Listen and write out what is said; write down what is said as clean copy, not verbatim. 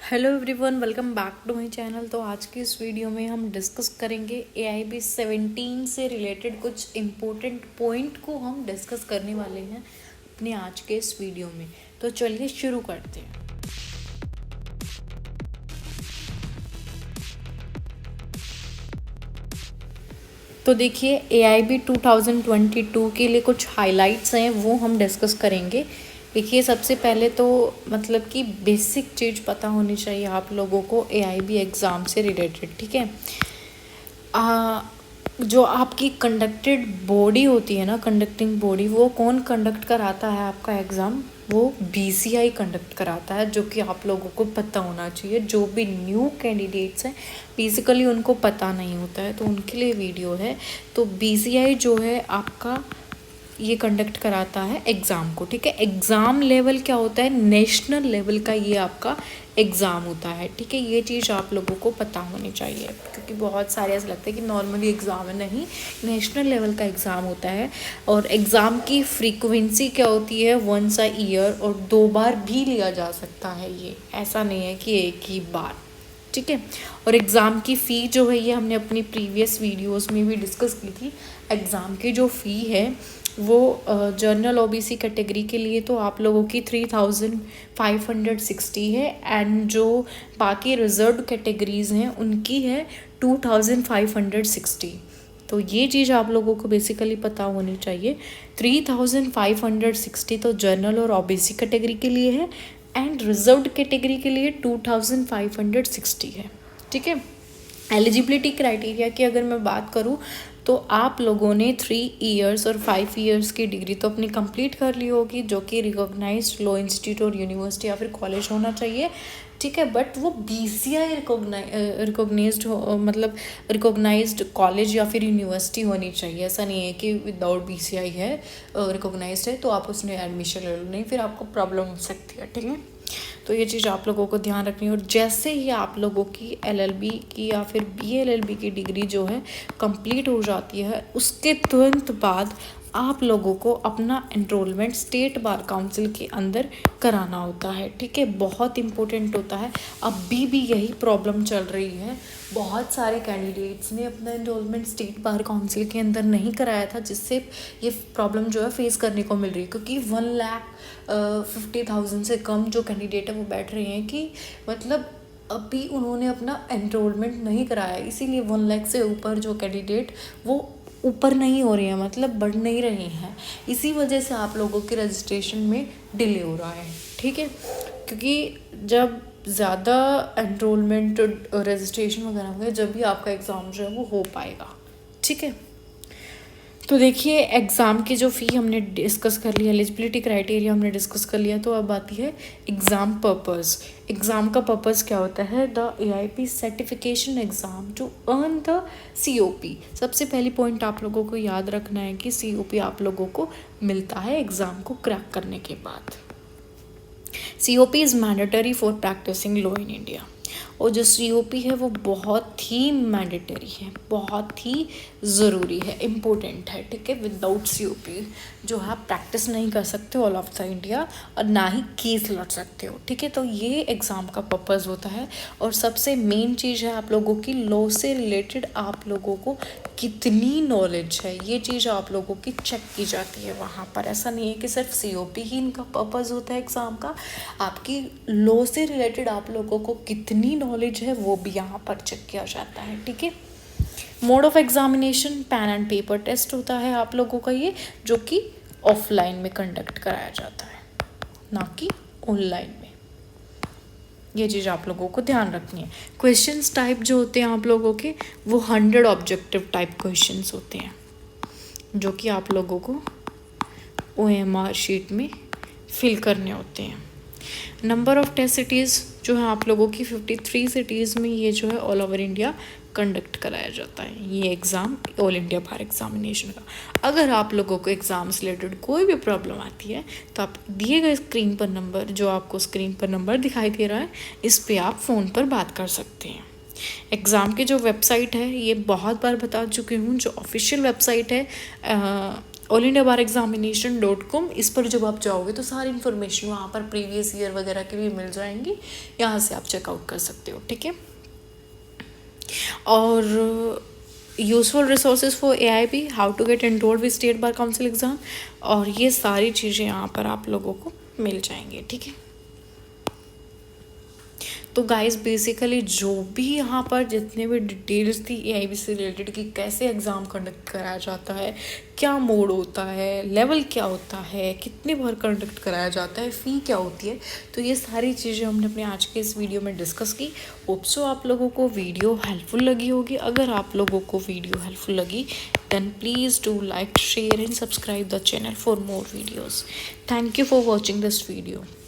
Hello everyone, welcome back to my channel. तो आज की इस वीडियो में हम डिस्कस करेंगे AIB 17 से रिलेटेड कुछ इम्पोर्टेंट पॉइंट को हम डिस्कस करने वाले हैं अपने आज के इस वीडियो में। तो चलिए शुरू करते हैं। तो देखिए, AIB 2022 के लिए कुछ हाइलाइट्स हैं, वो हम डिस्कस करेंगे। देखिए, सबसे पहले तो मतलब कि बेसिक चीज़ पता होनी चाहिए आप लोगों को AIB एग्ज़ाम से रिलेटेड, ठीक है। जो आपकी कंडक्टेड बॉडी होती है ना, कंडक्टिंग बॉडी, वो कौन कंडक्ट कराता है आपका एग्ज़ाम? वो BCI कंडक्ट कराता है, जो कि आप लोगों को पता होना चाहिए। जो भी न्यू कैंडिडेट्स हैं बेसिकली उनको पता नहीं होता है, तो उनके लिए वीडियो है। तो BCI जो है आपका ये कंडक्ट कराता है एग्ज़ाम को, ठीक है। एग्ज़ाम लेवल क्या होता है? नेशनल लेवल का ये आपका एग्ज़ाम होता है, ठीक है। ये चीज़ आप लोगों को पता होनी चाहिए, क्योंकि बहुत सारे ऐसा लगता है कि नॉर्मली एग्ज़ाम है, नहीं, नेशनल लेवल का एग्ज़ाम होता है। और एग्ज़ाम की फ्रीक्वेंसी क्या होती है? वंस अ ईयर, और 2 बार भी लिया जा सकता है। ये ऐसा नहीं है कि एक ही बार, ठीक है। और एग्ज़ाम की फ़ी जो है, ये हमने अपनी प्रीवियस वीडियोस में भी डिस्कस की थी। एग्ज़ाम की जो फ़ी है वो जनरल OBC कैटेगरी के लिए तो आप लोगों की 3560 है, एंड जो बाकी रिजर्व कैटेगरीज़ हैं उनकी है 2560। तो ये चीज़ आप लोगों को बेसिकली पता होनी चाहिए। 3560 तो जनरल और OBC कैटेगरी के लिए है, एंड रिजर्व्ड कैटेगरी के लिए 2560 है, ठीक है। एलिजिबिलिटी क्राइटेरिया की अगर मैं बात करूँ तो आप लोगों ने 3 इयर्स और 5 इयर्स की डिग्री तो अपनी कंप्लीट कर ली होगी, जो कि रिकॉग्नाइज्ड लॉ इंस्टीट्यूट और यूनिवर्सिटी या फिर कॉलेज होना चाहिए, ठीक है। बट वो BCI रिकॉग्नाइज्ड मतलब रिकॉग्नाइज्ड कॉलेज या फिर यूनिवर्सिटी होनी चाहिए। ऐसा नहीं है कि विदाउट BCI है, रिकॉग्नाइज्ड है तो आप उसमें एडमिशन ले लो, नहीं, फिर आपको प्रॉब्लम हो सकती है, ठीक है। तो ये चीज़ आप लोगों को ध्यान रखनी है। और जैसे ही आप लोगों की LLB की या फिर BLLB की डिग्री जो है कंप्लीट हो जाती है, उसके तुरंत बाद आप लोगों को अपना एनरोलमेंट स्टेट बार काउंसिल के अंदर कराना होता है, ठीक है। बहुत इंपॉर्टेंट होता है। अभी भी यही प्रॉब्लम चल रही है। बहुत सारे कैंडिडेट्स ने अपना एनरोलमेंट स्टेट बार काउंसिल के अंदर नहीं कराया था, जिससे ये प्रॉब्लम जो है फेस करने को मिल रही है, क्योंकि 1,50,000 से कम जो कैंडिडेट है वो बैठ रहे हैं कि मतलब अभी उन्होंने अपना एनरोलमेंट नहीं कराया, इसीलिए 1 लाख से ऊपर जो कैंडिडेट वो ऊपर नहीं हो रहे हैं, मतलब बढ़ नहीं रहे हैं। इसी वजह से आप लोगों के रजिस्ट्रेशन में डिले हो रहा है, ठीक है। क्योंकि जब ज़्यादा एनरोलमेंट रजिस्ट्रेशन वगैरह होंगे, जब भी आपका एग्ज़ाम जो है वो हो पाएगा, ठीक है। तो देखिए, एग्ज़ाम की जो फ़ी हमने डिस्कस कर लिया, एलिजिबिलिटी क्राइटेरिया हमने डिस्कस कर लिया, तो अब आती है एग्ज़ाम पर्पस। एग्ज़ाम का पर्पस क्या होता है? The AIP certification exam to earn the COP। सबसे पहली पॉइंट आप लोगों को याद रखना है कि COP आप लोगों को मिलता है एग्ज़ाम को क्रैक करने के बाद। COP is mandatory for practicing law in India. और जो COP है वो बहुत ही मैंडेटरी है, बहुत ही ज़रूरी है, इम्पोर्टेंट है, ठीक है। विदाउट COP जो है आप प्रैक्टिस नहीं कर सकते ऑल ऑफ द इंडिया, और ना ही केस लड़ सकते हो, ठीक है। तो ये एग्ज़ाम का पर्पज़ होता है। और सबसे मेन चीज़ है आप लोगों की लॉ से रिलेटेड आप लोगों को कितनी नॉलेज है, ये चीज़ आप लोगों की चेक की जाती है वहाँ पर। ऐसा नहीं है कि सिर्फ COP ही इनका पर्पज़ होता है एग्ज़ाम का, आपकी लॉ से रिलेटेड आप लोगों को कितनी नॉलेज है वो भी यहाँ पर चेक किया जाता है, ठीक है। Mode of examination pen and paper test होता है आप लोगों का ये, जो कि ऑफलाइन में कंडक्ट कराया जाता है, ना कि ऑनलाइन में। ये चीज़ आप लोगों को ध्यान रखनी है। क्वेश्चंस टाइप जो होते हैं आप लोगों के, वो 100 ऑब्जेक्टिव टाइप क्वेश्चंस होते हैं, जो कि आप लोगों को OMR शीट में फिल करने होते हैं। नंबर ऑफ टेस्ट सिटीज़ जो है आप लोगों की 53 सिटीज़ में ये जो है ऑल ओवर इंडिया कंडक्ट कराया जाता है ये एग्ज़ाम, ऑल इंडिया बार एग्जामिनेशन का। अगर आप लोगों को एग्ज़ाम से रिलेटेड कोई भी प्रॉब्लम आती है तो आप दिए गए स्क्रीन पर नंबर, जो आपको स्क्रीन पर नंबर दिखाई दे रहा है, इस पर आप फ़ोन पर बात कर सकते हैं। एग्ज़ाम की जो वेबसाइट है, ये बहुत बार बता चुकी हूँ, जो ऑफिशियल वेबसाइट है allindiabarexamination.com, इस पर जब आप जाओगे तो सारी इन्फॉर्मेशन वहाँ पर प्रीवियस ईयर वगैरह की भी मिल जाएंगी, यहाँ से आप चेकआउट कर सकते हो, ठीक है। और useful resources for AIB, how to get enrolled with state bar council exam, और ये सारी चीज़ें यहाँ पर आप लोगों को मिल जाएंगी, ठीक है। तो गाइस बेसिकली जो भी यहाँ पर जितने भी डिटेल्स थी AIB से रिलेटेड कि कैसे एग्ज़ाम कंडक्ट कराया जाता है, क्या मोड होता है, लेवल क्या होता है, कितने बार कंडक्ट कराया जाता है, फ़ी क्या होती है, तो ये सारी चीज़ें हमने अपने आज के इस वीडियो में डिस्कस की। होप सो आप लोगों को वीडियो हेल्पफुल लगी होगी। अगर आप लोगों को वीडियो हेल्पफुल लगी then please do like, share and subscribe the channel for more videos. Thank you for watching this video.